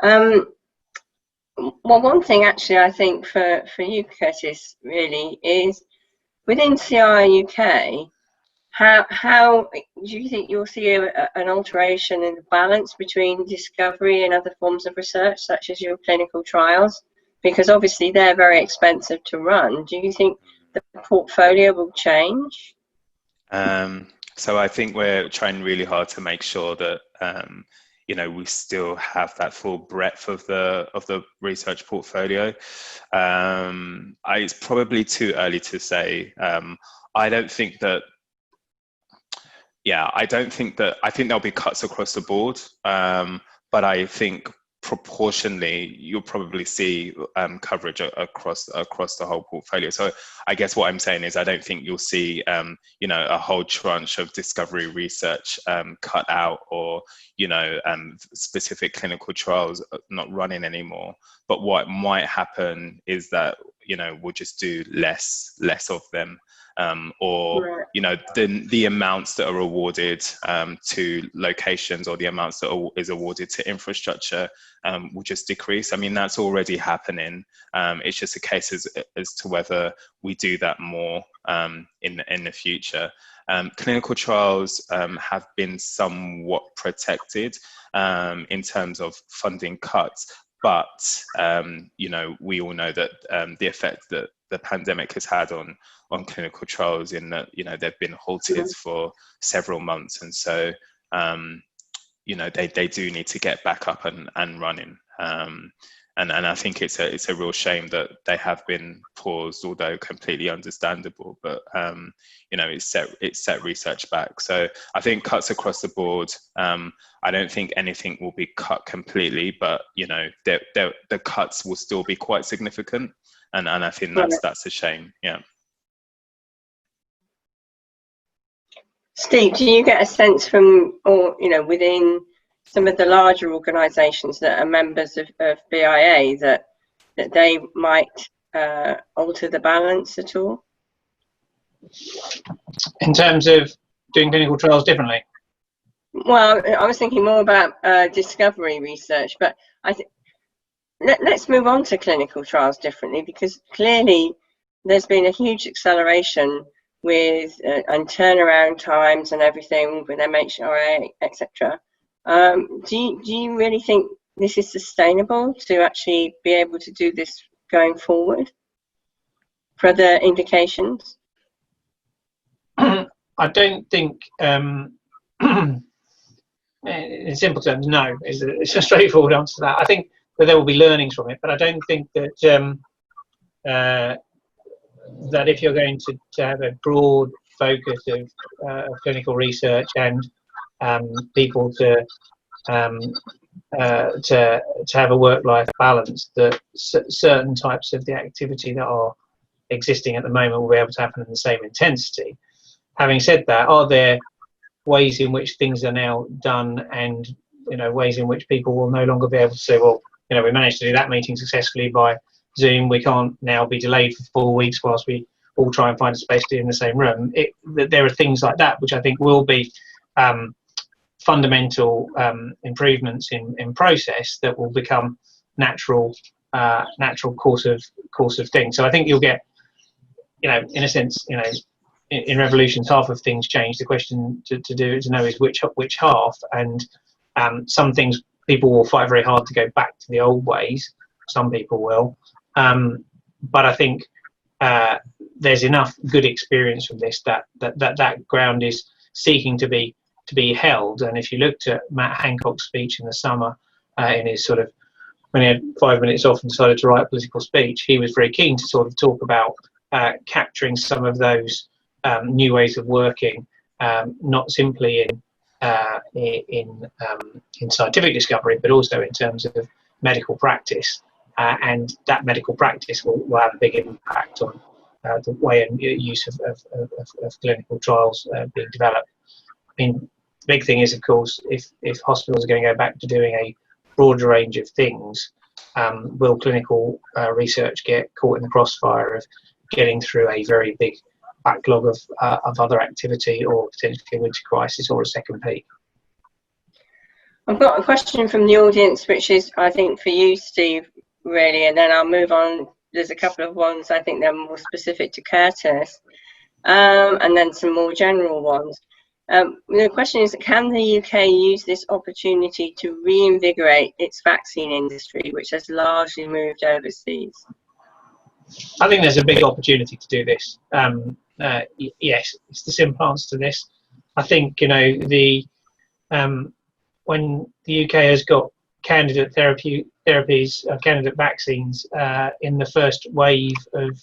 Um, well, one thing actually I think for you, Curtis, really is within CRI UK, how do you think you'll see an alteration in the balance between discovery and other forms of research, such as your clinical trials? Because obviously they're very expensive to run. Do you think the portfolio will change? So I think we're trying really hard to make sure that we still have that full breadth of the research portfolio. It's probably too early to say. I think there'll be cuts across the board, but I think proportionally you'll probably see coverage across the whole portfolio. So I guess what I'm saying is I don't think you'll see a whole tranche of discovery research cut out, or specific clinical trials not running anymore. But what might happen is that we'll just do less of them. Or the amounts that are awarded to locations, or the amounts that is awarded to infrastructure will just decrease. I mean, that's already happening. It's just a case as to whether we do that more in the future. Clinical trials have been somewhat protected in terms of funding cuts, but we all know that the effect that the pandemic has had on clinical trials, in that they've been halted for several months, and so they do need to get back up and running. And I think it's a real shame that they have been paused, although completely understandable. But it's set research back. So I think cuts across the board. I don't think anything will be cut completely, but the cuts will still be quite significant, and I think that's a shame. Yeah. Steve, do you get a sense from, or within some of the larger organisations that are members of BIA that they might alter the balance at all? In terms of doing clinical trials differently? Well, I was thinking more about discovery research, but I think let's move on to clinical trials differently, because clearly there's been a huge acceleration with and turnaround times and everything with MHRA, etc. Do you really think this is sustainable to actually be able to do this going forward for other indications? I don't think, in simple terms, no. It's a straightforward answer to that. I think that there will be learnings from it, but I don't think that that if you're going to have a broad focus of clinical research and people to have a work-life balance, that certain types of the activity that are existing at the moment will be able to happen in the same intensity. Having said that, are there ways in which things are now done, and ways in which people will no longer be able to say, well, we managed to do that meeting successfully by Zoom, we can't now be delayed for 4 weeks whilst we all try and find a space to be in the same room. There are things like that which I think will be fundamental improvements in process that will become natural course of things. So I think you'll get, in a sense, in revolutions, half of things change. The question to know is which half, and some things people will fight very hard to go back to the old ways. Some people will, but I think there's enough good experience from this that ground is seeking to be held. And if you looked at Matt Hancock's speech in the summer, in his sort of, when he had 5 minutes off and decided to write a political speech, he was very keen to sort of talk about capturing some of those new ways of working, not simply in scientific discovery, but also in terms of medical practice, and that medical practice will have a big impact on the way and use of clinical trials being developed. I mean, the big thing is, of course, if hospitals are going to go back to doing a broader range of things, will clinical research get caught in the crossfire of getting through a very big backlog of other activity, or potentially a winter crisis or a second peak? I've got a question from the audience, which is, I think, for you, Steve, really, and then I'll move on. There's a couple of ones I think they're more specific to Curtis, and then some more general ones. The question is, can the UK use this opportunity to reinvigorate its vaccine industry, which has largely moved overseas? I think there's a big opportunity to do this. Yes, it's the simple answer to this. I think, you know, when the UK has got candidate therapies, candidate vaccines in the first wave of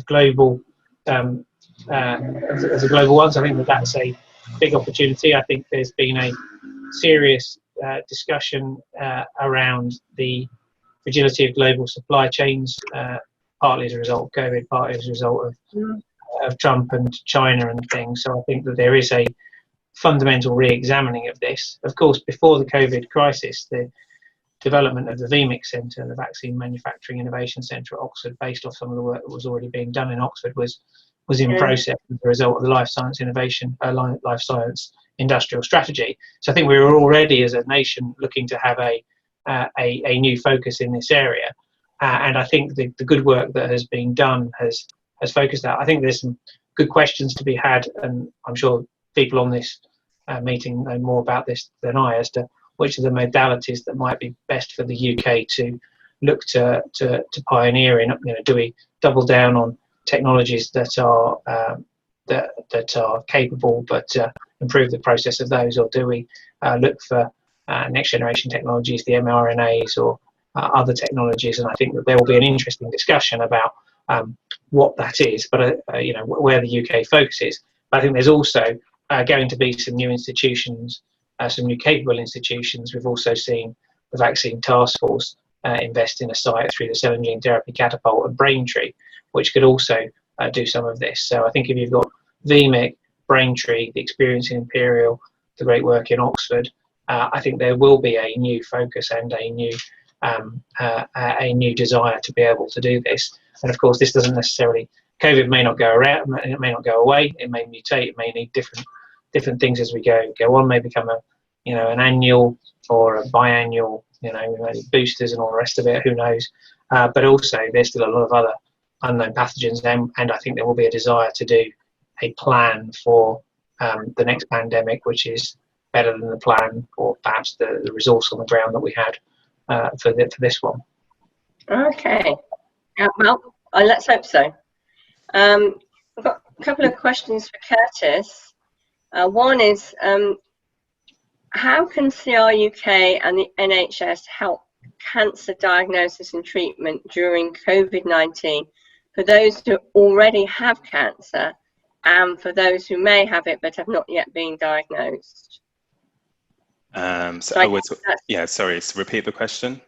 global as a global one, so I think that's a big opportunity. I think there's been a serious discussion around the fragility of global supply chains, partly as a result of COVID, partly as a result of Trump and China and things. So I think that there is a fundamental re-examining of this. Of course, before the COVID crisis, the development of the VMIC Centre, the Vaccine Manufacturing Innovation Centre at Oxford, based off some of the work that was already being done in Oxford, was in process as a result of the life science innovation, life science industrial strategy. So I think we were already, as a nation, looking to have a new focus in this area, and I think the good work that has been done has focused that. I think there's some good questions to be had, and I'm sure people on this meeting know more about this than I, as to which of the modalities that might be best for the UK to look to pioneer in. You know, do we double down on technologies that are capable but improve the process of those, or do we look for next generation technologies, the mRNAs or other technologies? And I think that there will be an interesting discussion about what that is, but you know, where the UK focuses. But I think there's also going to be some new institutions, some new capable institutions. We've also seen the Vaccine Task Force invest in a site through the Cell and Gene Therapy Catapult and Braintree, which could also do some of this. So I think if you've got VMIC, Braintree, the experience in Imperial, the great work in Oxford, I think there will be a new focus and a new desire to be able to do this. And of course, this doesn't necessarily, COVID may not go around, it may not go away, it may mutate, it may need different things as we go on, may become an annual or a biannual, boosters and all the rest of it, who knows. But also there's still a lot of other unknown pathogens, and I think there will be a desire to do a plan for the next pandemic, which is better than the plan or perhaps the resource on the ground that we had for this one. Okay, well, let's hope so. We've got a couple of questions for Curtis. One is, how can CRUK and the NHS help cancer diagnosis and treatment during COVID-19 for those who already have cancer and for those who may have it but have not yet been diagnosed? Sorry, so repeat the question.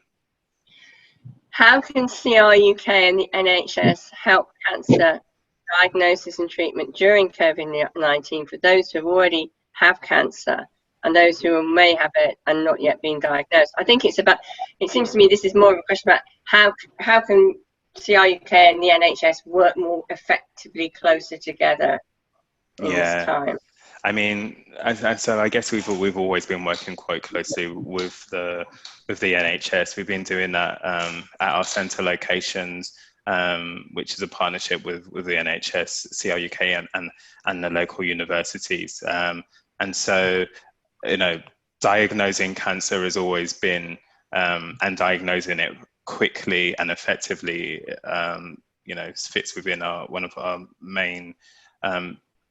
How can CRUK and the NHS help cancer diagnosis and treatment during COVID-19 for those who already have cancer and those who may have it and not yet been diagnosed? I think it's about, it seems to me this is more of a question about how can CRUK and the NHS work more effectively closer together in this time? I mean, and so I guess we've always been working quite closely with the NHS. We've been doing that at our centre locations, which is a partnership with the NHS, CRUK, and the local universities. And so, diagnosing cancer has always been, and diagnosing it quickly and effectively, fits within one of our main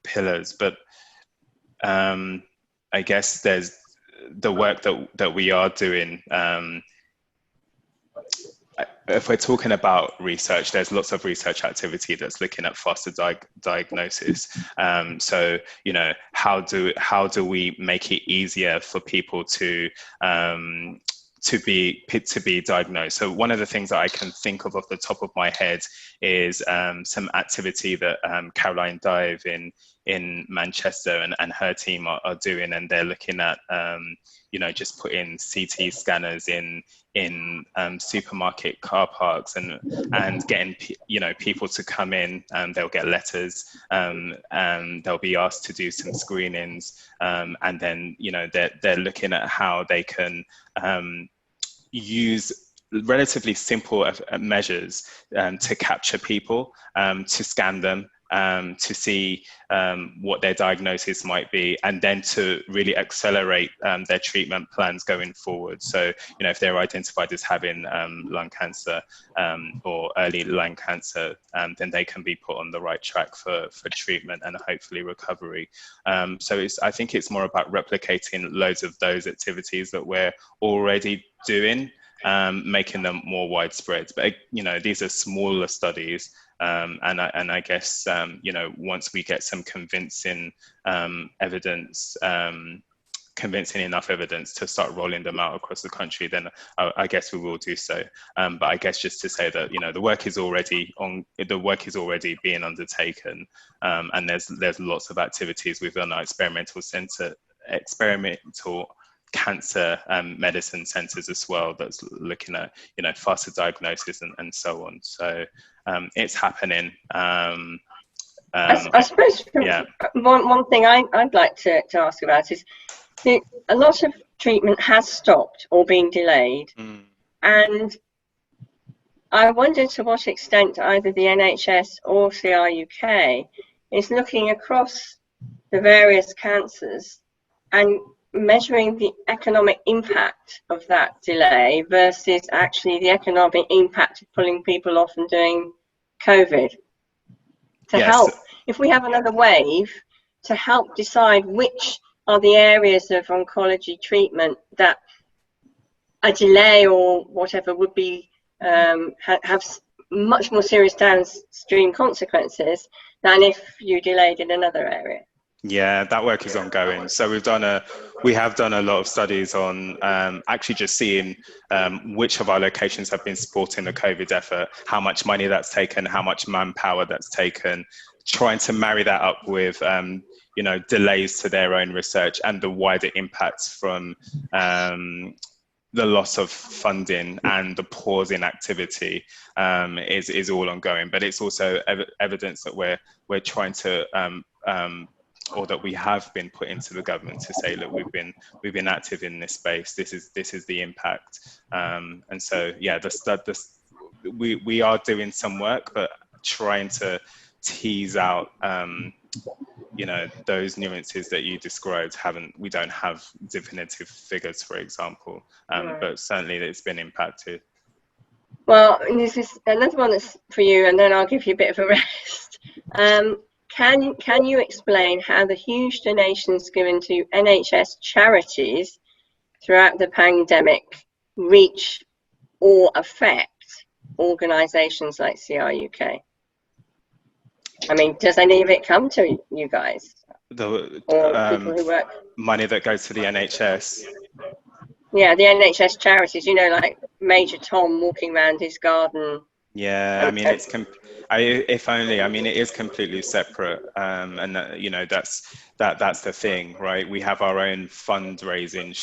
pillars. But I guess there's the work that we are doing. If we're talking about research, there's lots of research activity that's looking at faster diagnosis. So, how do we make it easier for people to be diagnosed? So one of the things that I can think of off the top of my head is some activity that Caroline Dive in in Manchester and her team are doing, and they're looking at you know, just putting CT scanners in supermarket car parks and getting you know, people to come in, and they'll get letters, and they'll be asked to do some screenings, and then, you know, they're looking at how they can use relatively simple measures to capture people, to scan them, to see what their diagnosis might be, and then to really accelerate their treatment plans going forward. So, you know, if they're identified as having lung cancer or early lung cancer, then they can be put on the right track for treatment and hopefully recovery. So I think it's more about replicating loads of those activities that we're already doing, making them more widespread. But, you know, these are smaller studies, and I guess, you know, once we get some convincing evidence, convincing enough evidence to start rolling them out across the country, then I guess we will do so. But I guess just to say that, you know, the work is already being undertaken, and there's lots of activities within our experimental cancer medicine centers as well, that's looking at, you know, faster diagnosis and so on. So it's happening. I suppose one thing I'd like to ask about is a lot of treatment has stopped or been delayed, and I wonder to what extent either the NHS or CRUK is looking across the various cancers and measuring the economic impact of that delay versus actually the economic impact of pulling people off and doing COVID, to help, if we have another wave, to help decide which are the areas of oncology treatment that a delay or whatever would be have much more serious downstream consequences than if you delayed in another area. Yeah, that work is ongoing. So we have done a lot of studies on actually just seeing which of our locations have been supporting the COVID effort, how much money that's taken, how much manpower that's taken, trying to marry that up with you know, delays to their own research and the wider impacts from the loss of funding and the pause in activity is all ongoing. But it's also evidence that we're trying to or that we have been put into the government to say, look, we've been active in this space. This is the impact, and so yeah, we are doing some work, but trying to tease out, you know, those nuances that you described. We don't have definitive figures, for example, but certainly it's been impacted. Well, this is another one that's for you, and then I'll give you a bit of a rest. Can you explain how the huge donations given to NHS charities throughout the pandemic reach or affect organisations like CRUK? I mean, does any of it come to you guys? The people who work? Money that goes to the NHS? Yeah, the NHS charities, you know, like Major Tom walking around his garden. Yeah, I mean, if only. I mean, it is completely separate, and you know, that's the thing, right? We have our own fundraising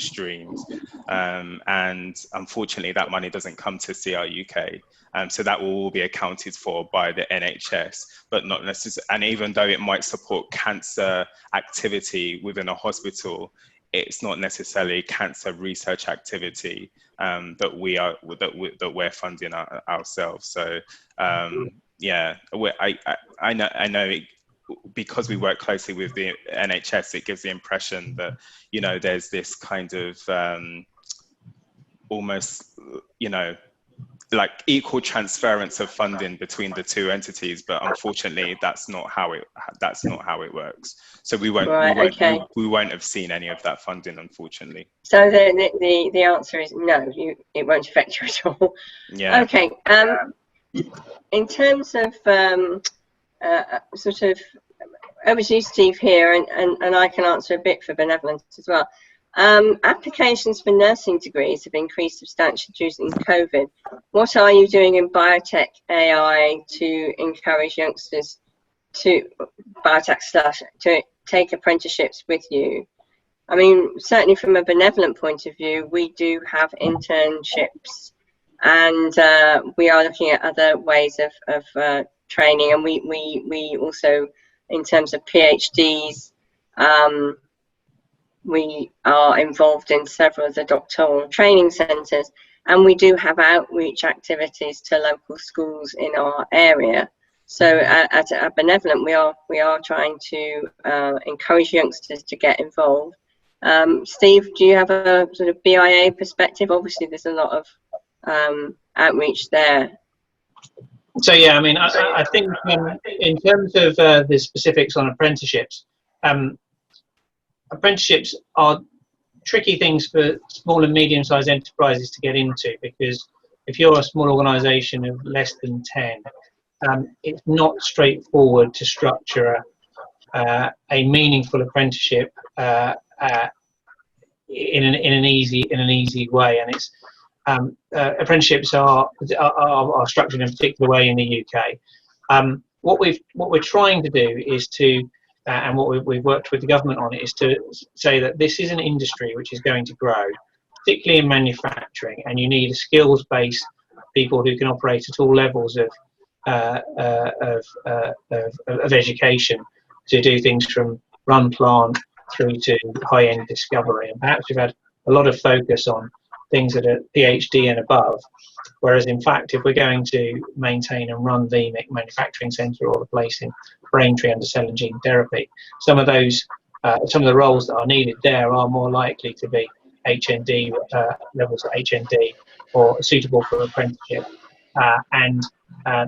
streams, and unfortunately, that money doesn't come to CRUK. So that will all be accounted for by the NHS, but not necessarily. And even though it might support cancer activity within a hospital, it's not necessarily cancer research activity that we're funding ourselves. So yeah, I know because we work closely with the NHS, it gives the impression that, you know, there's this kind of almost, you know, like equal transference of funding between the two entities, but unfortunately that's not how it works. So we won't have seen any of that funding, unfortunately. So the answer is no, it won't affect you at all. Yeah. Okay. In terms of sort of, over to you, Steve, here, and I can answer a bit for Benevolent as well. Applications for nursing degrees have increased substantially during COVID. What are you doing in biotech AI to encourage youngsters to biotech to take apprenticeships with you. I mean, certainly from a benevolent point of view, we do have internships, and we are looking at other ways of training, and we also, in terms of PhDs, we are involved in several of the doctoral training centres, and we do have outreach activities to local schools in our area. So at Benevolent, we are trying to encourage youngsters to get involved. Steve, do you have a sort of BIA perspective? Obviously, there's a lot of outreach there. So yeah, I mean, I think in terms of the specifics on apprenticeships, apprenticeships are tricky things for small and medium-sized enterprises to get into, because if you're a small organisation of less than 10, it's not straightforward to structure a meaningful apprenticeship in an easy way, and it's apprenticeships are structured in a particular way in the UK. What we're trying to do is to and what we've worked with the government on is to say that this is an industry which is going to grow, particularly in manufacturing, and you need a skills base, people who can operate at all levels of education to do things from run plant through to high-end discovery. And perhaps we've had a lot of focus on things that are PhD and above, whereas in fact, if we're going to maintain and run the manufacturing centre or the place in Braintree under cell and gene therapy, some of the roles that are needed there are more likely to be HND levels of HND or suitable for apprenticeship, and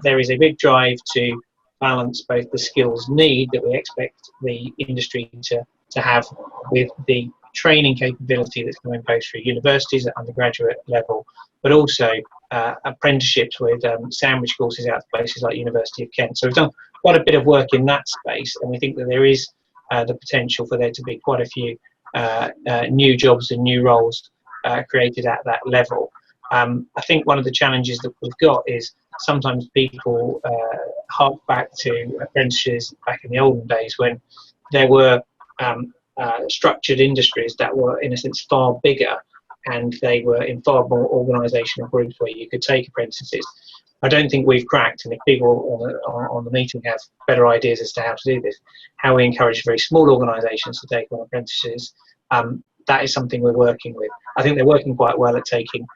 there is a big drive to balance both the skills need that we expect the industry to have with the training capability that's coming both through universities at undergraduate level, but also apprenticeships with sandwich courses out to places like University of Kent. So we've done quite a bit of work in that space, and we think that there is the potential for there to be quite a few new jobs and new roles created at that level. I think one of the challenges that we've got is sometimes people hark back to apprentices back in the olden days when there were structured industries that were in a sense far bigger, and they were in far more organisational groups where you could take apprentices. I don't think we've cracked, and if people on the meeting have better ideas as to how to do this, how we encourage very small organisations to take on apprentices, that is something we're working with. I think they're working quite well at taking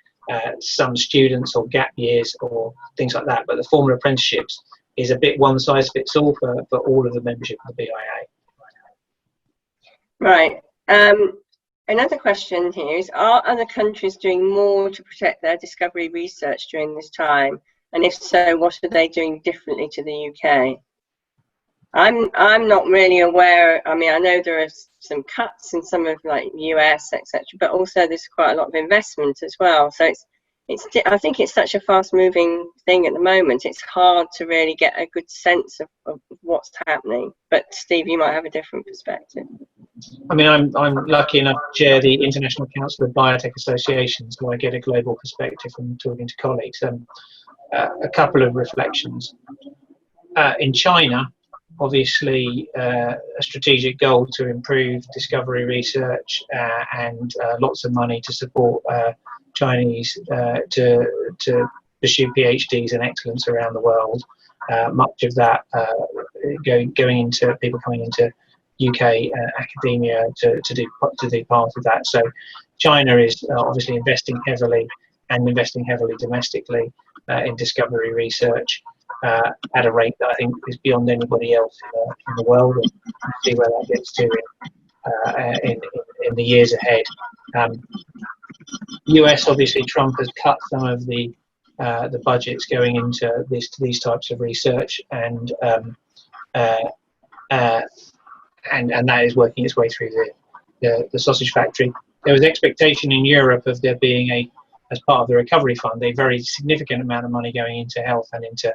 some students or gap years or things like that, but the formal apprenticeships is a bit one size fits all for all of the membership of the BIA. Right. Another question here is, are other countries doing more to protect their discovery research during this time? And if so, what are they doing differently to the UK? I'm not really aware. I mean, I know there are some cuts in some of like US, etc., but also there's quite a lot of investment as well. So I think it's such a fast-moving thing at the moment. It's hard to really get a good sense of what's happening. But Steve, you might have a different perspective. I mean, I'm lucky enough to chair the International Council of Biotech Associations, so I get a global perspective from talking to colleagues. A couple of reflections. In China, obviously, a strategic goal to improve discovery research and lots of money to support Chinese to pursue PhDs and excellence around the world. Much of that going into people coming into UK academia to do part of that. So China is obviously investing heavily domestically in discovery research at a rate that I think is beyond anybody else in the world, and we'll see where that gets to in the years ahead. US, obviously, Trump has cut some of the budgets going into these types of research, and that is working its way through the sausage factory. There was expectation in Europe of there being as part of the recovery fund, a very significant amount of money going into health and into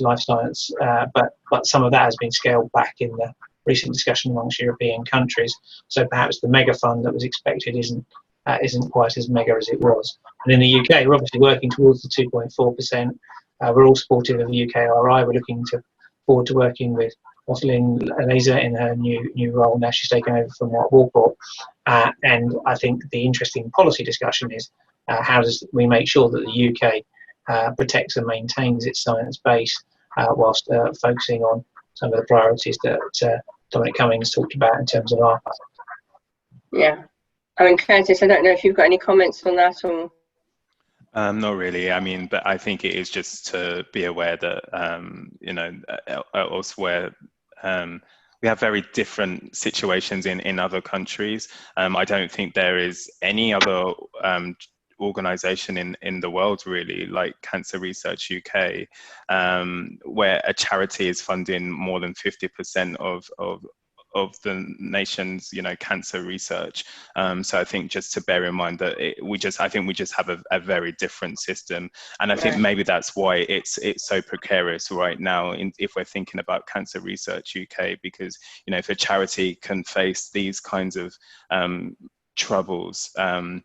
life science, but some of that has been scaled back in the recent discussion amongst European countries. So perhaps the mega fund that was expected isn't quite as mega as it was. And in the UK, we're obviously working towards the 2.4%. We're all supportive of the UKRI. We're looking to forward to working with Rosalind Laser in her new role. Now she's taken over from Mark Walport. And I think the interesting policy discussion is how does we make sure that the UK protects and maintains its science base whilst focusing on some of the priorities that Dominic Cummings talked about in terms of ARPA. Yeah. I mean, Curtis, I don't know if you've got any comments on that or... Not really. I mean, but I think it is just to be aware that, you know, elsewhere, we have very different situations in other countries. I don't think there is any other organization in the world really like Cancer Research UK, where a charity is funding more than 50% of the nation's, you know, cancer research. So I think just to bear in mind that I think we just have a very different system, and I think maybe that's why it's so precarious right now. If we're thinking about Cancer Research UK, because, you know, if a charity can face these kinds of troubles, and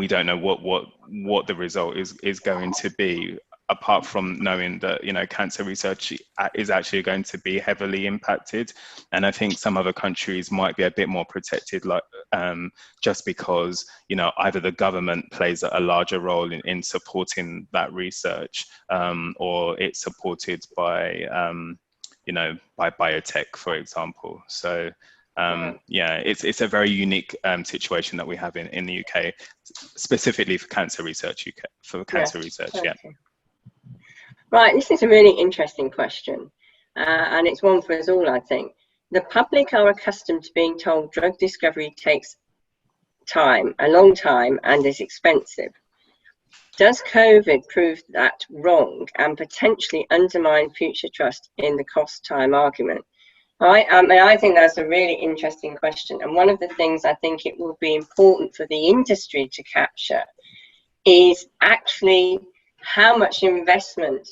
we don't know what the result is going to be, apart from knowing that, you know, cancer research is actually going to be heavily impacted. And I think some other countries might be a bit more protected, like just because, you know, either the government plays a larger role in supporting that research, or it's supported by, you know, by biotech, for example. So yeah, it's a very unique situation that we have in the UK, specifically for Cancer Research UK, for cancer research. Okay. Yeah. Right, this is a really interesting question, and it's one for us all, I think. The public are accustomed to being told drug discovery takes time, a long time, and is expensive. Does COVID prove that wrong and potentially undermine future trust in the cost-time argument? I think that's a really interesting question, and one of the things I think it will be important for the industry to capture is actually how much investment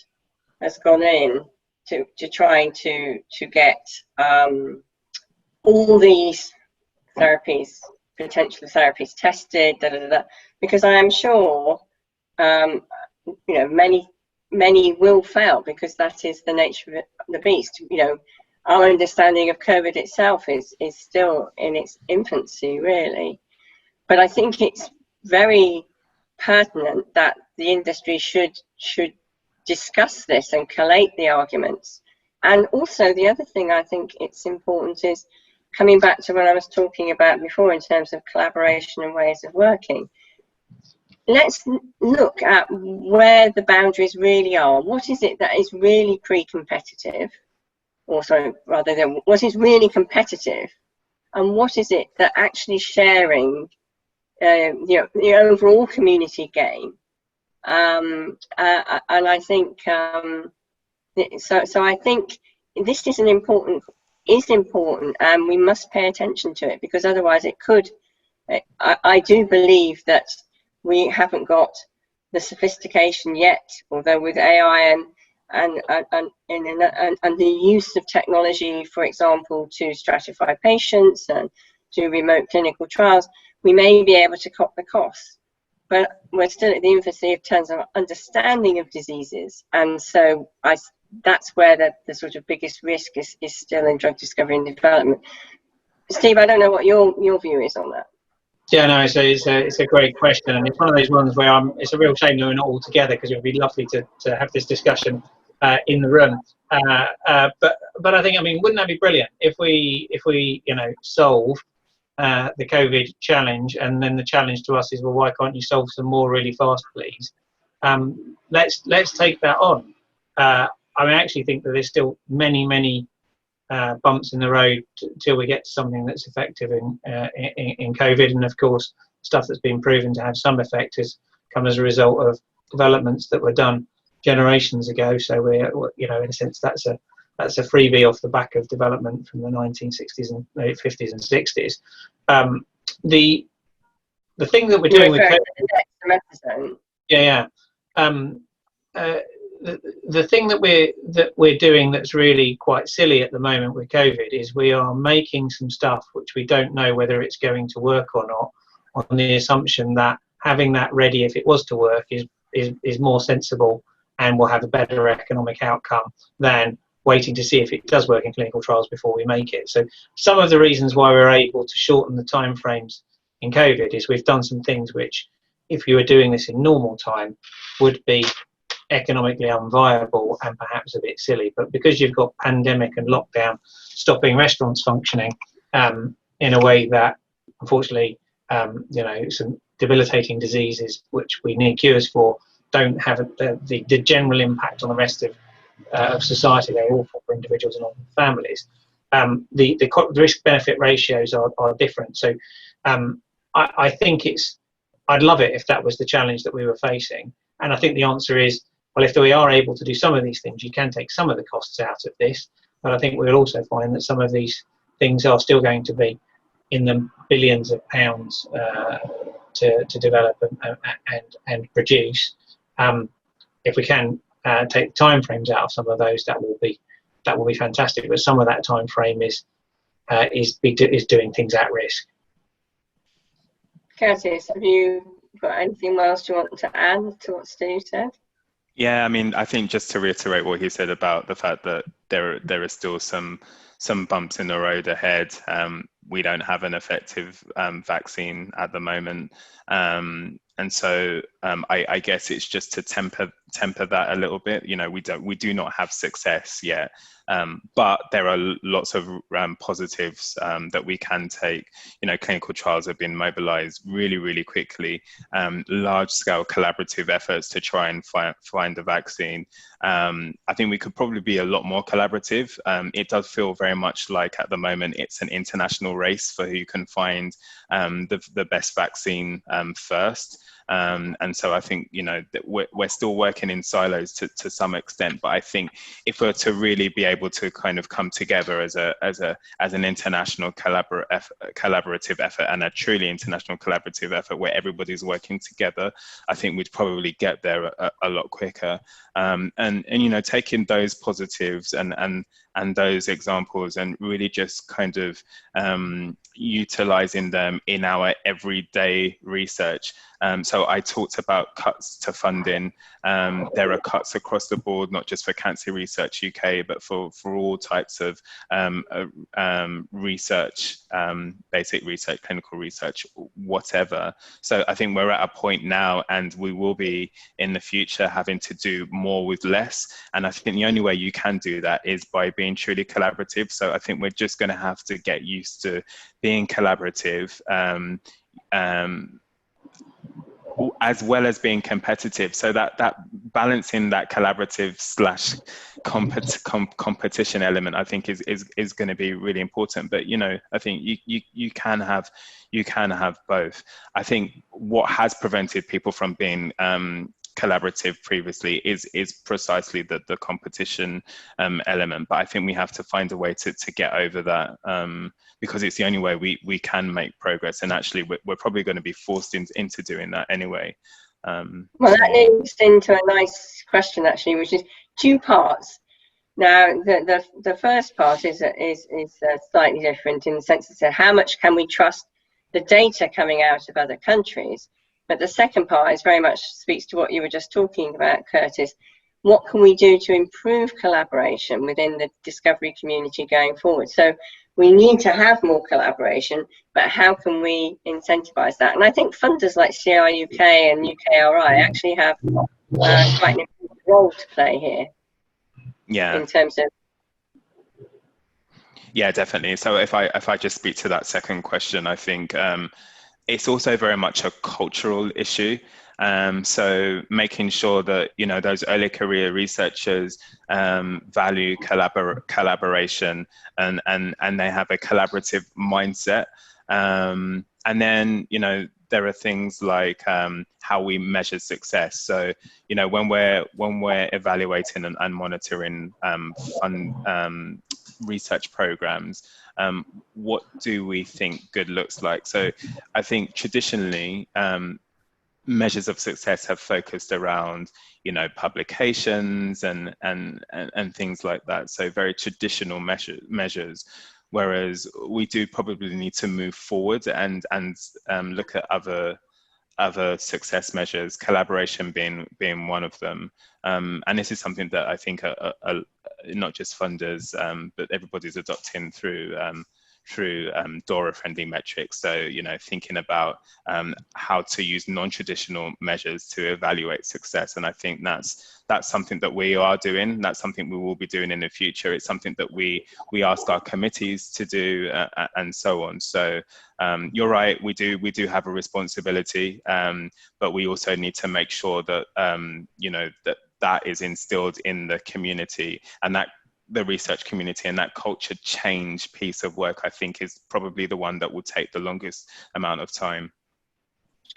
has gone in to trying to get all these therapies, potential therapies tested, because I am sure you know, many will fail, because that is the nature of the beast. You know, our understanding of COVID itself is still in its infancy, really. But I think it's very pertinent that the industry should discuss this and collate the arguments. And also the other thing I think it's important is coming back to what I was talking about before in terms of collaboration and ways of working. Let's look at where the boundaries really are. What is it that is really pre-competitive, or sorry, rather than what is really competitive, and what is it that actually sharing you know, the overall community gain. And I think so I think this is important, and we must pay attention to it, because otherwise it could. I do believe that we haven't got the sophistication yet, although with AI and the use of technology, for example, to stratify patients and do remote clinical trials, we may be able to cut the costs. But we're still at the infancy in terms of understanding of diseases, and so that's where the sort of biggest risk is still in drug discovery and development. Steve, I don't know what your view is on that. Yeah, no, it's a great question, and it's one of those ones where it's a real shame that we're not all together, because it would be lovely to have this discussion in the room. But I think, I mean, wouldn't that be brilliant if we you know, solve the COVID challenge, and then the challenge to us is, well, why can't you solve some more really fast, please? Let's take that on. I mean, I actually think that there's still many bumps in the road till we get to something that's effective in COVID, and of course, stuff that's been proven to have some effect has come as a result of developments that were done generations ago. So we're, you know, in a sense, that's a freebie off the back of development from the 1960s and 50s and 60s. The thing that we're doing with COVID, the thing that we're doing that's really quite silly at the moment with COVID is we are making some stuff which we don't know whether it's going to work or not, on the assumption that having that ready if it was to work is more sensible and will have a better economic outcome than waiting to see if it does work in clinical trials before we make it. So some of the reasons why we're able to shorten the timeframes in COVID is we've done some things which, if you were doing this in normal time, would be economically unviable and perhaps a bit silly. But because you've got pandemic and lockdown stopping restaurants functioning in a way that, unfortunately, some debilitating diseases which we need cures for don't have the general impact on the rest of society. They're awful for individuals and often families. The risk-benefit ratios are different. So I think I'd love it if that was the challenge that we were facing. And I think the answer is, well, if we are able to do some of these things, you can take some of the costs out of this. But I think we'll also find that some of these things are still going to be in the billions of pounds to develop and produce. If we can take time frames out of some of those, that will be fantastic. But some of that time frame is doing things at risk. Curtis, have you got anything else you want to add to what Stu said? Yeah, I mean, I think just to reiterate what he said about the fact that there is still some bumps in the road ahead. We don't have an effective vaccine at the moment, and so I guess it's just to temper that a little bit. You know, we do not have success yet, but there are lots of positives that we can take. You know, clinical trials have been mobilized really quickly, large-scale collaborative efforts to try and find a vaccine. I think we could probably be a lot more collaborative. It does feel very much like at the moment it's an international race for who can find the best vaccine first. And so I think, you know, that we're still working in silos to some extent, but I think if we're to really be able to kind of come together as an international collaborative effort and a truly international collaborative effort where everybody's working together, I think we'd probably get there a lot quicker. And you know, taking those positives and those examples and really just kind of utilizing them in our everyday research. So I talked about cuts to funding. There are cuts across the board, not just for Cancer Research UK, but for all types of research, basic research, clinical research, whatever. So I think we're at a point now, and we will be in the future having to do more with less. And I think the only way you can do that is by being truly collaborative. So I think we're just going to have to get used to being collaborative, as well as being competitive. So that balancing that collaborative / competition element, I think is going to be really important. But you know, I think you can have both. I think what has prevented people from being collaborative previously is precisely the competition element, but I think we have to find a way to get over that, because it's the only way we can make progress, and actually we're probably going to be forced into doing that anyway. Well, that leads into a nice question actually, which is two parts. Now the first part is slightly different in the sense that how much can we trust the data coming out of other countries. But the second part is very much speaks to what you were just talking about, Curtis. What can we do to improve collaboration within the discovery community going forward? So we need to have more collaboration, but how can we incentivize that? And I think funders like CRUK and UKRI actually have quite an important role to play here. Yeah. In terms of. Yeah, definitely. So if I just speak to that second question, I think it's also very much a cultural issue. So making sure that, you know, those early career researchers value collaboration and they have a collaborative mindset. And then, you know, there are things like how we measure success. So, you know, when we're evaluating and monitoring research programs, what do we think good looks like? So I think traditionally measures of success have focused around, you know, publications and things like that. So very traditional measures. Whereas we do probably need to move forward and look at other success measures, collaboration being one of them. And this is something that I think not just funders, but everybody's adopting through DORA-friendly metrics. So, you know, thinking about how to use non-traditional measures to evaluate success. And I think that's something that we are doing. That's something we will be doing in the future. It's something that we ask our committees to do, and so on. So you're right, we do have a responsibility, but we also need to make sure that you know, that is instilled in the community, and that the research community, and that culture change piece of work, I think, is probably the one that will take the longest amount of time.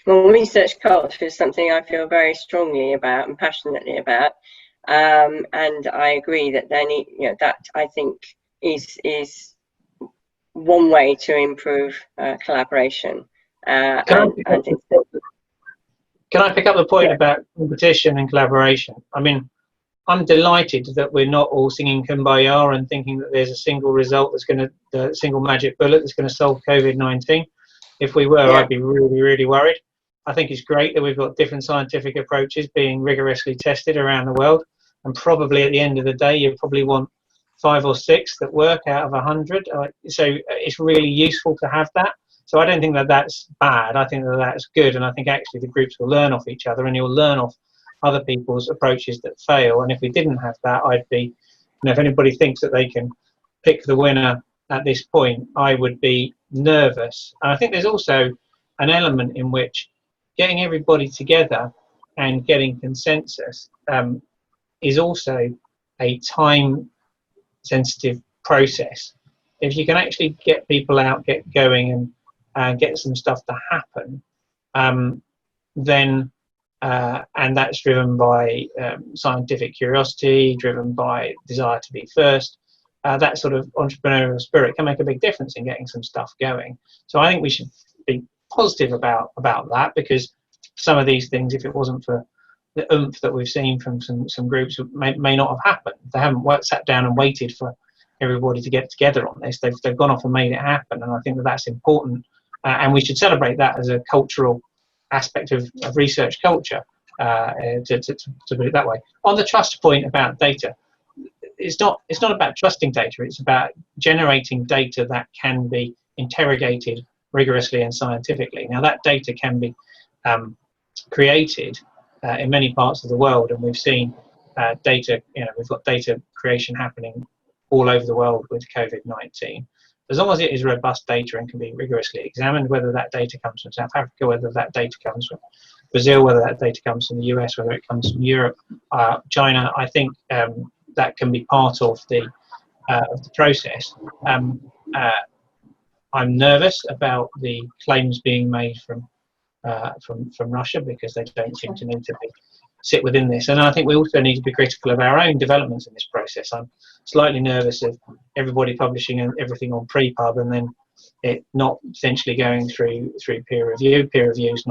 Well, research culture is something I feel very strongly about and passionately about, and I agree that that I think is one way to improve collaboration. Can I pick up the point about competition and collaboration? I mean, I'm delighted that we're not all singing Kumbaya and thinking that there's a single result that's going to, the single magic bullet that's going to solve COVID-19. If we were, I'd be really, really worried. I think it's great that we've got different scientific approaches being rigorously tested around the world. And probably at the end of the day, you probably want 5 or 6 that work out of 100. So it's really useful to have that. So I don't think that that's bad. I think that that's good. And I think actually the groups will learn off each other, and you'll learn off other people's approaches that fail. And if we didn't have that, I'd be, you know, if anybody thinks that they can pick the winner at this point, I would be nervous. And I think there's also an element in which getting everybody together and getting consensus is also a time sensitive process. If you can actually get people out, get going, and get some stuff to happen, then and that's driven by scientific curiosity, driven by desire to be first, that sort of entrepreneurial spirit can make a big difference in getting some stuff going. So I think we should be positive about that, because some of these things, if it wasn't for the oomph that we've seen from some groups, may not have happened. They haven't sat down and waited for everybody to get together on this. They've gone off and made it happen, and I think that that's important, and we should celebrate that as a cultural aspect of research culture, to put it that way. On the trust point about data, it's not about trusting data, it's about generating data that can be interrogated rigorously and scientifically. Now that data can be created in many parts of the world, and we've seen data, you know, we've got data creation happening all over the world with COVID-19. As long as it is robust data and can be rigorously examined, whether that data comes from South Africa, whether that data comes from Brazil, whether that data comes from the US, whether it comes from Europe, China, I think that can be part of the process. I'm nervous about the claims being made from Russia, because they don't seem to need to sit within this. And I think we also need to be critical of our own developments in this process. I'm slightly nervous of everybody publishing everything on pre-pub and then it not essentially going through peer review. Peer review is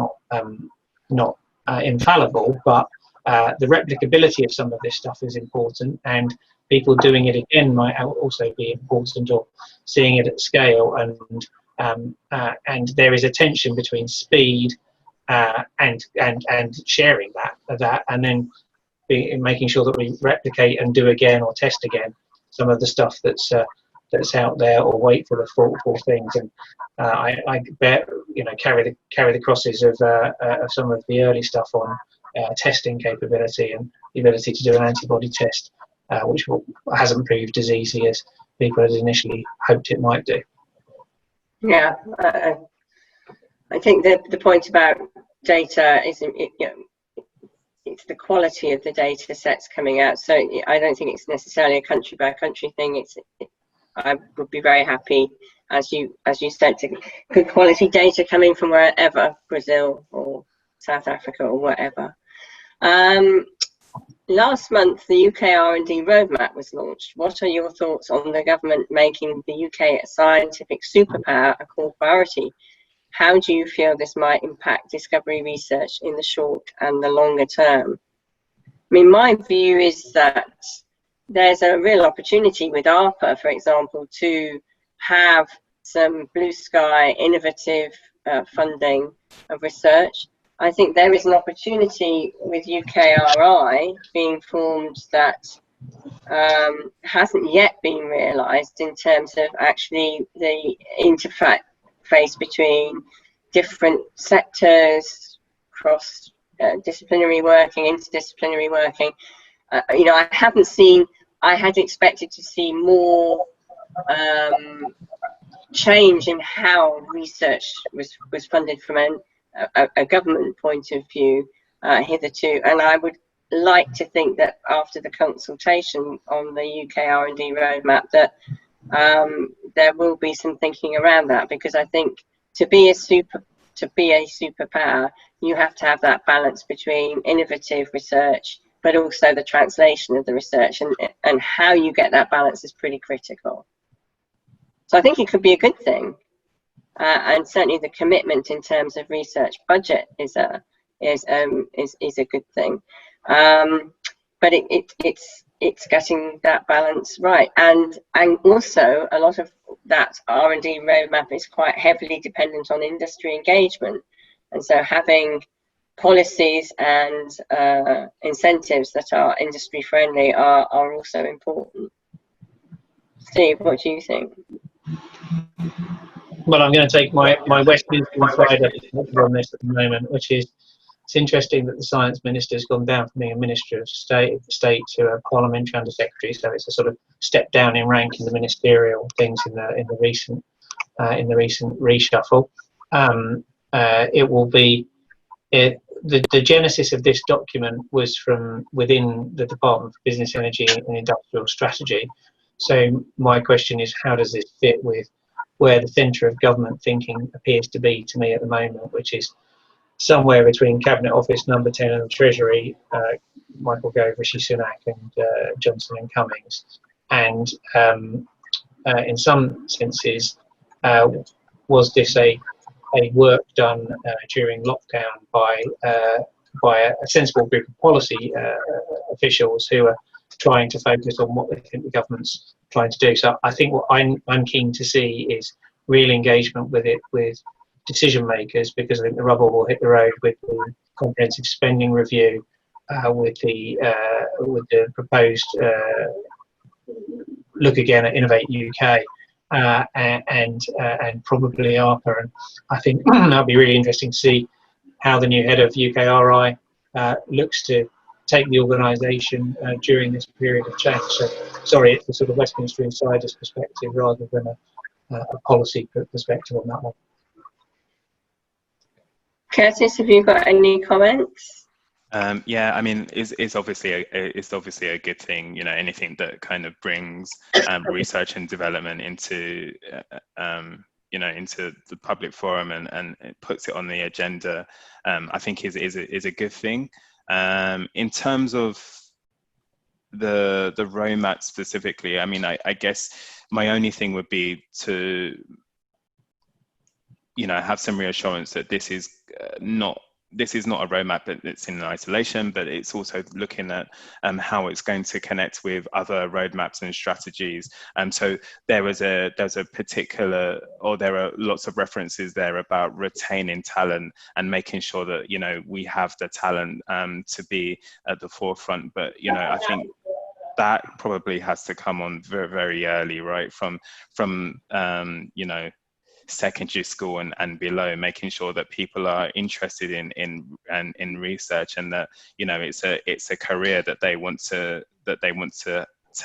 not infallible, but the replicability of some of this stuff is important, and people doing it again might also be important, or seeing it at scale. And there is a tension between speed and sharing that, and then making sure that we replicate and do again or test again some of the stuff that's out there, or wait for the full things. And I bet, you know, carry the crosses of some of the early stuff on testing capability and the ability to do an antibody test, which hasn't proved as easy as people had initially hoped it might do. Yeah, I think the point about data is, it's the quality of the data sets coming out. So I don't think it's necessarily a country by country thing. I would be very happy, as you said, to good quality data coming from wherever, Brazil or South Africa or whatever. Last month, the UK R&D roadmap was launched. What are your thoughts on the government making the UK a scientific superpower a core priority? How do you feel this might impact discovery research in the short and the longer term? I mean, my view is that there's a real opportunity with ARPA, for example, to have some blue sky innovative funding of research. I think there is an opportunity with UKRI being formed that hasn't yet been realised in terms of actually the interface between different sectors, cross disciplinary working, interdisciplinary working. You know, I had expected to see more change in how research was funded from a government point of view hitherto, and I would like to think that after the consultation on the UK R&D roadmap that there will be some thinking around that, because I think to be a superpower, you have to have that balance between innovative research but also the translation of the research, and how you get that balance is pretty critical. So I think it could be a good thing, and certainly the commitment in terms of research budget is a good thing, but it's getting that balance right, and also a lot of that R&D roadmap is quite heavily dependent on industry engagement, and so having policies and incentives that are industry friendly are also important. Steve, what do you think? Well, I'm going to take my Westminster Insider on this at the moment, which is, it's interesting that the Science Minister's gone down from being a Minister of State to a Parliamentary Undersecretary, so it's a sort of step down in rank in the ministerial things in the recent reshuffle. It will be the genesis of this document was from within the Department for Business, Energy and Industrial Strategy. So my question is, how does this fit with where the centre of government thinking appears to be to me at the moment, which is somewhere between Cabinet Office Number 10 and the Treasury, Michael Gove, Rishi Sunak and Johnson and Cummings. And in some senses, was this a work done during lockdown by a sensible group of policy officials who are trying to focus on what they think the government's trying to do? So I think what I'm keen to see is real engagement with it, with decision makers, because I think the rubber will hit the road with the comprehensive spending review, with the proposed look again at Innovate UK, and probably ARPA. And I think that'll be really interesting to see how the new head of UKRI looks to take the organisation during this period of change. So, sorry, it's the sort of Westminster Insider's perspective rather than a policy perspective on that one. Curtis, have you got any comments? Yeah, I mean, it's obviously a good thing. You know, anything that kind of brings research and development into into the public forum and it puts it on the agenda, I think is a good thing. In terms of the roadmap specifically, I mean, I guess my only thing would be to have some reassurance that this is not a roadmap that's in isolation, but it's also looking at how it's going to connect with other roadmaps and strategies. So there's a particular, or there are lots of references there about retaining talent and making sure that we have the talent to be at the forefront. But I think that probably has to come on very, very early, right? From secondary school and below, making sure that people are interested in research, and that it's a career that they want to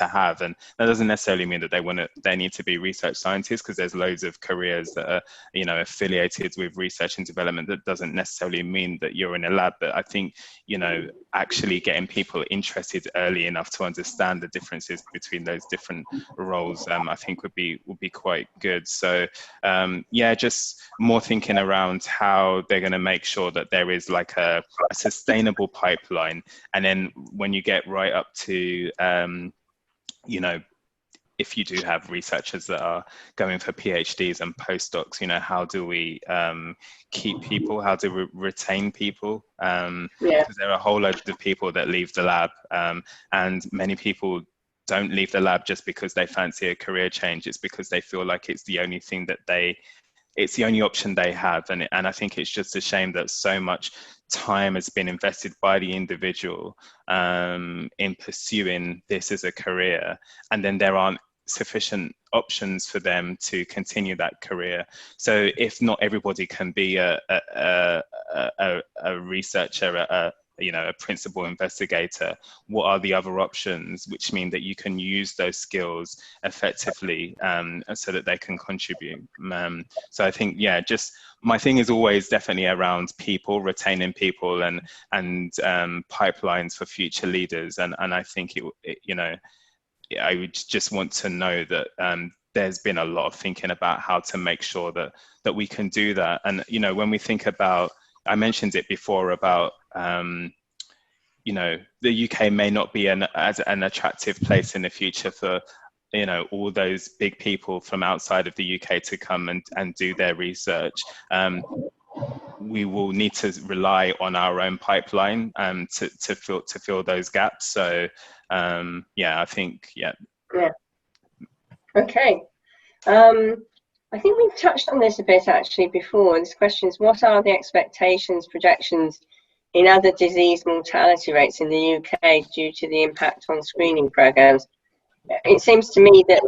have. And that doesn't necessarily mean that they need to be research scientists, because there's loads of careers that are affiliated with research and development. That doesn't necessarily mean that you're in a lab. But I think actually getting people interested early enough to understand the differences between those different roles, I think would be quite good. So yeah, just more thinking around how they're going to make sure that there is like a sustainable pipeline. And then when you get right up to if you do have researchers that are going for PhDs and postdocs, how do we keep people? How do we retain people? Because there are a whole load of people that leave the lab, and many people don't leave the lab just because they fancy a career change. It's because they feel like it's the only thing that they it's the only option they have. And I think it's just a shame that so much time has been invested by the individual in pursuing this as a career, and then there aren't sufficient options for them to continue that career. So if not everybody can be a researcher, a principal investigator, what are the other options, which mean that you can use those skills effectively so that they can contribute. So I think, yeah, just my thing is always definitely around people, retaining people, and pipelines for future leaders. And I think I would just want to know that there's been a lot of thinking about how to make sure that we can do that. And when we think about, I mentioned it before about the UK may not be as an attractive place in the future for all those big people from outside of the UK to come and do their research. We will need to rely on our own pipeline to fill those gaps. So I think Okay. I think we've touched on this a bit actually before. This question is, what are the expectations, projections in other disease mortality rates in the UK due to the impact on screening programs? It seems to me that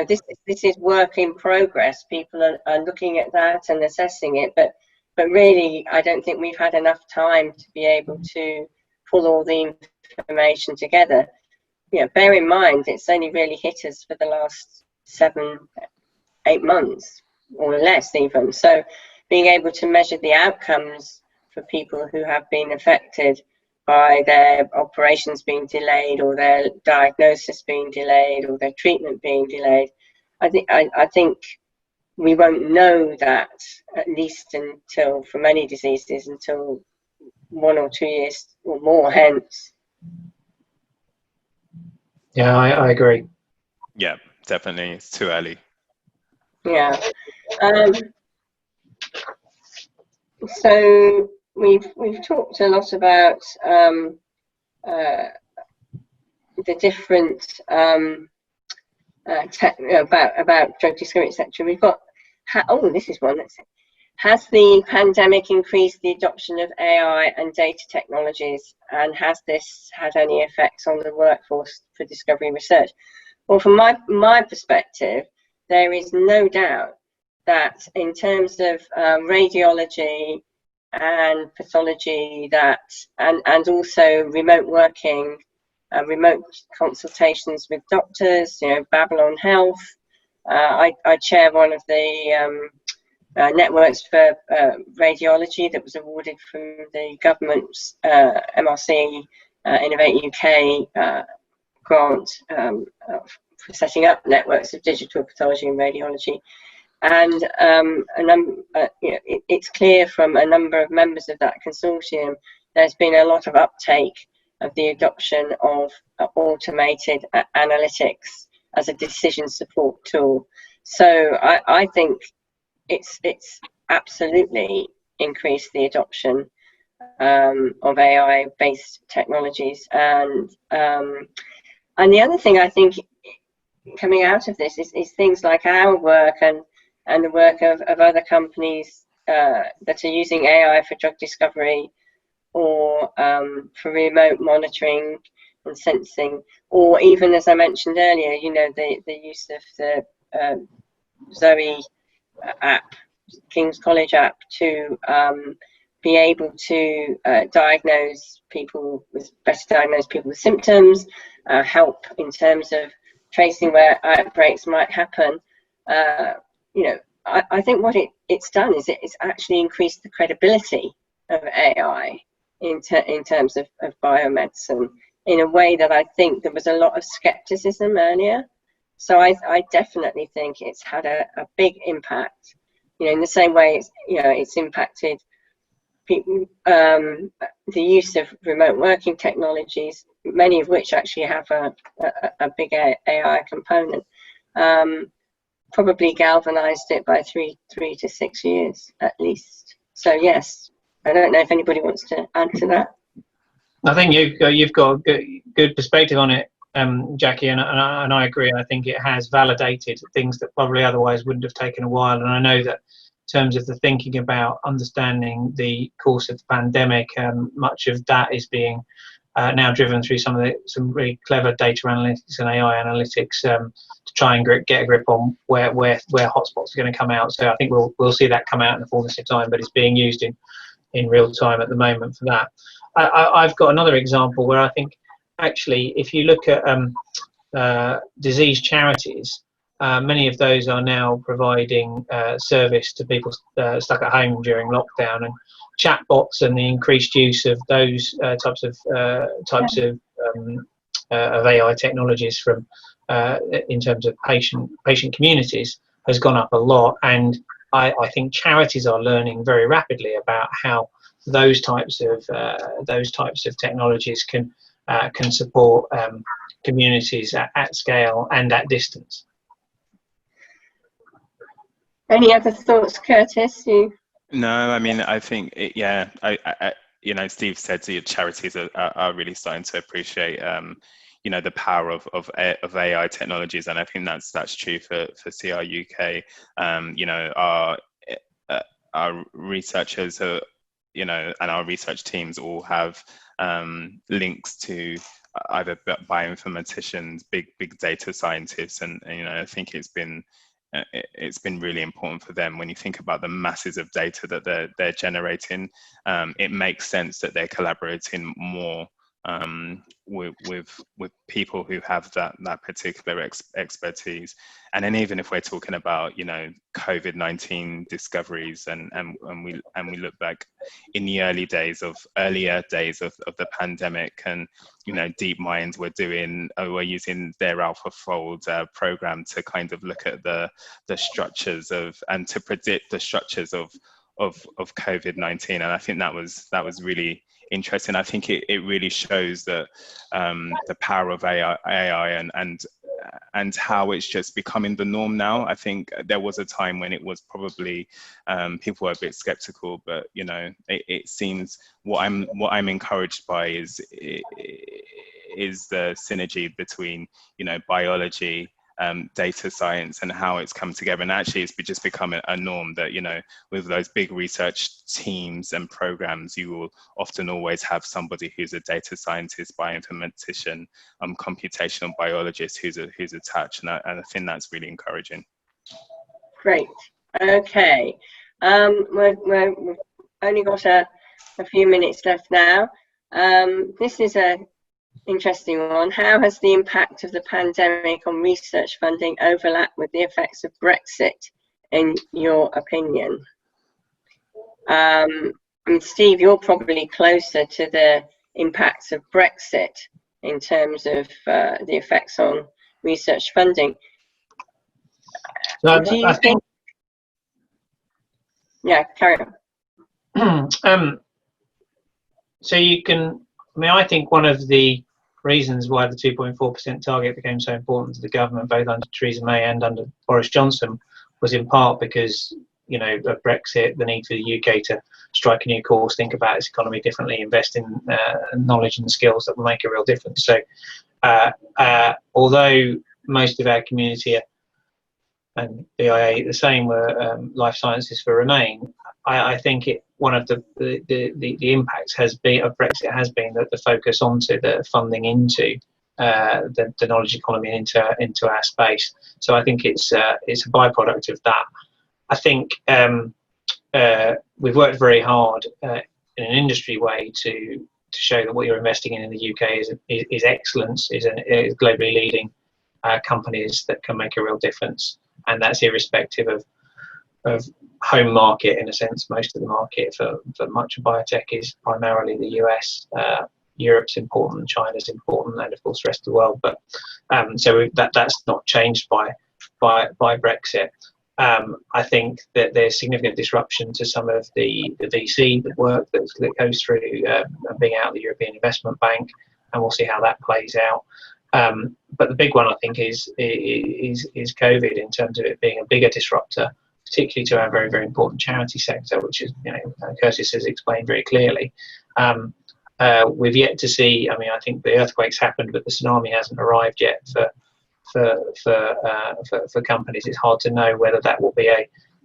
this is work in progress. People are looking at that and assessing it, but really I don't think we've had enough time to be able to pull all the information together. Bear in mind it's only really hit us for the last 7-8 months or less even. So being able to measure the outcomes for people who have been affected by their operations being delayed, or their diagnosis being delayed, or their treatment being delayed, I think we won't know that, at least until, for many diseases, until 1 or 2 years or more hence. Yeah, I agree. Yeah, definitely, it's too early. Yeah. So we've talked a lot about the different about drug discovery, etc. We've got this is one. Has the pandemic increased the adoption of AI and data technologies, and has this had any effects on the workforce for discovery research? Well, from my perspective, there is no doubt that in terms of radiology and pathology, and also remote working, remote consultations with doctors, Babylon Health. I chair one of the networks for radiology that was awarded from the government's MRC Innovate UK grant for setting up networks of digital pathology and radiology. And it's clear from a number of members of that consortium there's been a lot of uptake of the adoption of automated analytics as a decision support tool. So I think it's absolutely increased the adoption of AI-based technologies. And the other thing I think coming out of this is things like our work and the work of other companies that are using AI for drug discovery, or for remote monitoring and sensing, or even, as I mentioned earlier, the use of the Zoe app, King's College app, to be able to diagnose people with symptoms, help in terms of tracing where outbreaks might happen. I think what it's done is it's actually increased the credibility of AI in terms of biomedicine, in a way that I think there was a lot of skepticism earlier. So I definitely think it's had a big impact, in the same way it's impacted people, the use of remote working technologies, many of which actually have a big AI component, probably galvanized it by 3 to 6 years at least. So yes, I don't know if anybody wants to add to that. I think you've got a good perspective on it, Jackie, and I agree. I think it has validated things that probably otherwise wouldn't have taken a while. And I know that terms of the thinking about understanding the course of the pandemic. Much of that is being now driven through some really clever data analytics and AI analytics to try and get a grip on where hotspots are going to come out. So I think we'll see that come out in the fullness of time, but it's being used in real time at the moment for that. I've got another example where I think actually if you look at disease charities, many of those are now providing service to people stuck at home during lockdown, and chatbots and the increased use of those types of AI technologies from in terms of patient communities has gone up a lot. And I think charities are learning very rapidly about how those types of technologies can support communities at scale and at distance. Any other thoughts, Curtis? No, I mean, I think, you know, Steve said the charities are really starting to appreciate, you know, the power of AI technologies, and I think that's true for CR UK. You know, our researchers are, you know, and our research teams all have links to either bioinformaticians, big data scientists, and you know, I think it's been really important for them. When you think about the masses of data that they're generating, it makes sense that they're collaborating more with people who have that particular expertise. And then even if we're talking about, you know, COVID-19 discoveries, and we look back in the earlier days of the pandemic, and you know, DeepMind were using their AlphaFold program to kind of look at the structures and to predict the structures of COVID-19, and I think that was really interesting. I think it really shows that the power of AI and how it's just becoming the norm now. I think there was a time when it was probably people were a bit skeptical, but you know, it seems what I'm encouraged by is the synergy between, you know, biology, data science, and how it's come together. And actually it's just become a norm that, you know, with those big research teams and programs, you will often always have somebody who's a data scientist, bioinformatician, computational biologist who's attached, and I think that's really encouraging. Great. Okay. We've only got a few minutes left now. This is a interesting one. How has the impact of the pandemic on research funding overlapped with the effects of Brexit, in your opinion? And Steve, you're probably closer to the impacts of Brexit in terms of the effects on research funding. Do you think? Yeah, carry on. So you can, I mean, I think one of the reasons why the 2.4% target became so important to the government, both under Theresa May and under Boris Johnson, was in part because, you know, of Brexit, the need for the UK to strike a new course, think about its economy differently, invest in knowledge and skills that will make a real difference. So although most of our community and BIA the same were life sciences for Remain, I think one of the impacts of Brexit has been that the focus onto the funding into the knowledge economy and into our space. So I think it's a byproduct of that. I think we've worked very hard in an industry way to show that what you're investing in the UK is excellence, is globally leading companies that can make a real difference, and that's irrespective of home market. In a sense, most of the market for much of biotech is primarily the US. Europe's important, China's important, and of course the rest of the world. But so that's not changed by Brexit. I think that there's significant disruption to some of the VC work that goes through being out of the European Investment Bank, and we'll see how that plays out. But the big one, I think, is COVID, in terms of it being a bigger disruptor, particularly to our very, very important charity sector, which is, you know, Curtis has explained very clearly. We've yet to see. I mean, I think the earthquakes happened, but the tsunami hasn't arrived yet for companies. It's hard to know whether that will be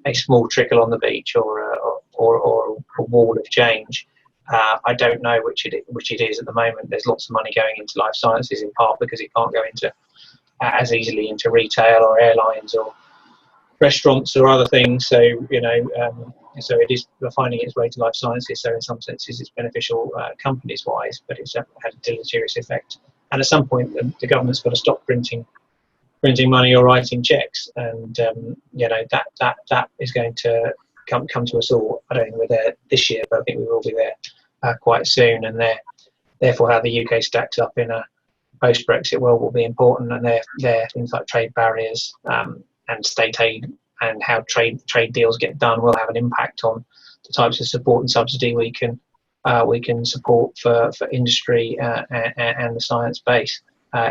a small trickle on the beach or a wall of change. I don't know which it is at the moment. There's lots of money going into life sciences, in part because it can't go into as easily into retail or airlines or restaurants or other things. So so it is finding its way to life sciences. So in some senses, it's beneficial companies-wise, but it's had a deleterious effect. And at some point, the government's got to stop printing money or writing checks, and that is going to come to us all. I don't think we're there this year, but I think we will be there quite soon. And therefore, how the UK stacks up in a post-Brexit world will be important. And there things like trade barriers and state aid and how trade deals get done will have an impact on the types of support and subsidy we can support for industry and the science base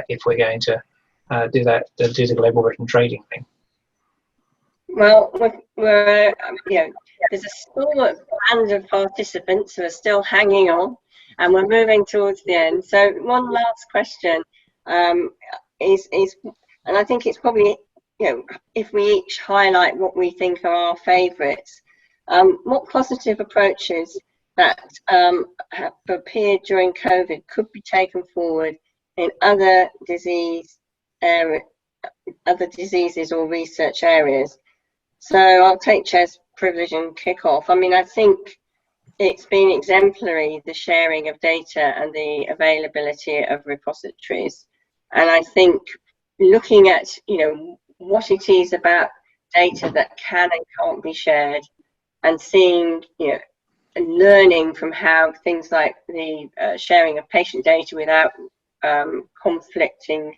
if we're going to do the global written trading thing. Well, there's a small band of participants who are still hanging on, and we're moving towards the end. So one last question is, and I think it's probably, if we each highlight what we think are our favourites, what positive approaches that have appeared during COVID could be taken forward in other diseases or research areas. So I'll take Chair's privilege and kick off. I mean, I think it's been exemplary, the sharing of data and the availability of repositories. And I think looking at, what it is about data that can and can't be shared, and seeing, and learning from how things like the sharing of patient data without conflicting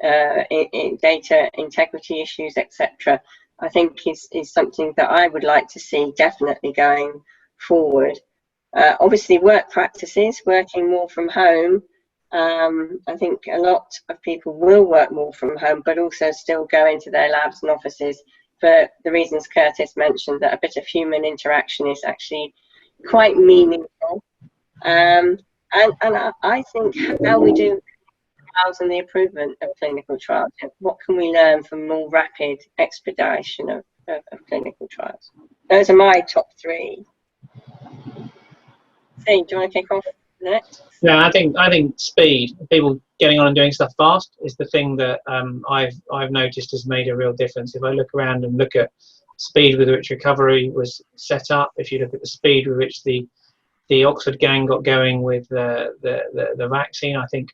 in data integrity issues, etc., I think is something that I would like to see definitely going forward. Obviously, work practices, working more from home. I think a lot of people will work more from home, but also still go into their labs and offices for the reasons Curtis mentioned, that a bit of human interaction is actually quite meaningful. And I think how we do trials and the improvement of clinical trials, what can we learn from more rapid expedition of clinical trials? Those are my top three. See, do you want to kick off next? Yeah, I think speed, people getting on and doing stuff fast, is the thing that I've noticed has made a real difference. If I look around and look at speed with which recovery was set up, if you look at the speed with which the Oxford gang got going with the vaccine, I think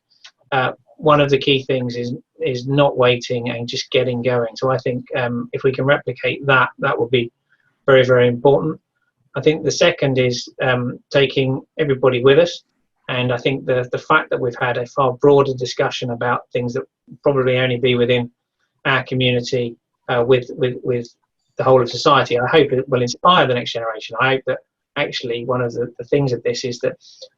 one of the key things is not waiting and just getting going. So I think if we can replicate that, that will be very, very important. I think the second is taking everybody with us. And I think the fact that we've had a far broader discussion about things that probably only be within our community with the whole of society, I hope it will inspire the next generation. I hope that actually one of the things of this is that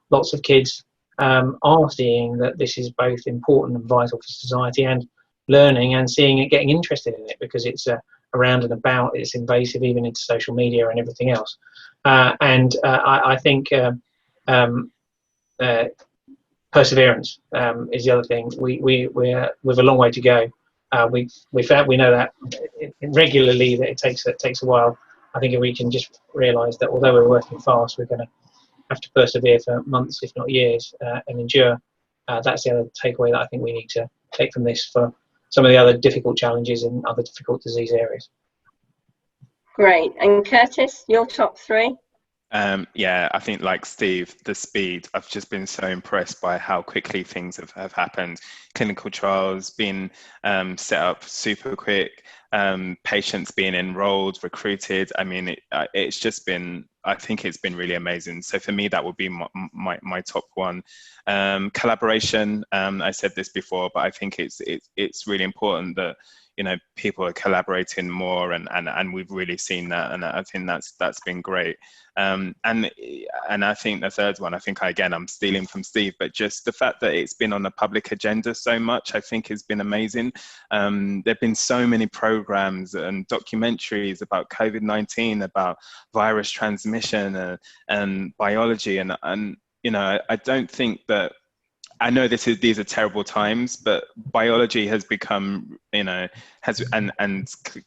lots of kids are seeing that this is both important and vital for society, and learning and seeing it, getting interested in it, because it's around and about, it's invasive even into social media and everything else. I think perseverance is the other thing. We've a long way to go. We know that regularly that it takes a while. I think if we can just realise that although we're working fast, we're going to have to persevere for months, if not years, and endure. That's the other takeaway that I think we need to take from this for some of the other difficult challenges in other difficult disease areas. Great. And Curtis, your top three? Yeah, I think like Steve, the speed, I've just been so impressed by how quickly things have happened. Clinical trials being set up super quick, patients being enrolled, recruited. I mean, it's just been, I think it's been really amazing. So for me, that would be my top one. Collaboration, I said this before, but I think it's really important that people are collaborating more, and we've really seen that, and I think that's been great. And I think the third one, I think I'm stealing from Steve, but just the fact that it's been on the public agenda so much, I think has been amazing. There've been so many programs and documentaries about COVID-19, about virus transmission and biology, and I don't think that I know these are terrible times, but biology has become, and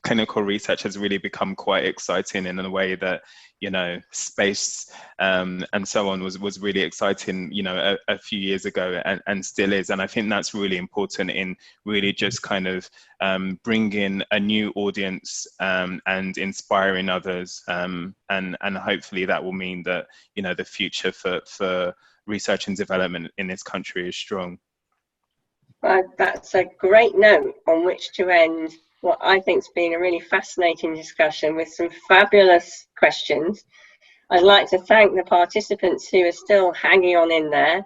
clinical research has really become quite exciting in a way that, space and so on was really exciting, a few years ago, and still is. And I think that's really important in really just kind of bringing a new audience and inspiring others. And hopefully that will mean that, the future for research and development in this country is strong. Well, that's a great note on which to end what I think's been a really fascinating discussion with some fabulous questions. I'd like to thank the participants who are still hanging on in there.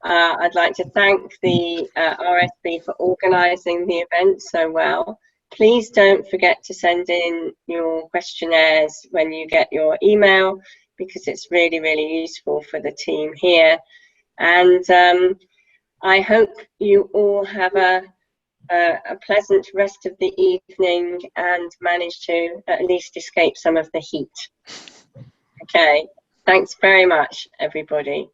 I'd like to thank the RSB for organising the event so well. Please don't forget to send in your questionnaires when you get your email, because it's really, really useful for the team here. And I hope you all have a pleasant rest of the evening and manage to at least escape some of the heat. Okay, thanks very much, everybody.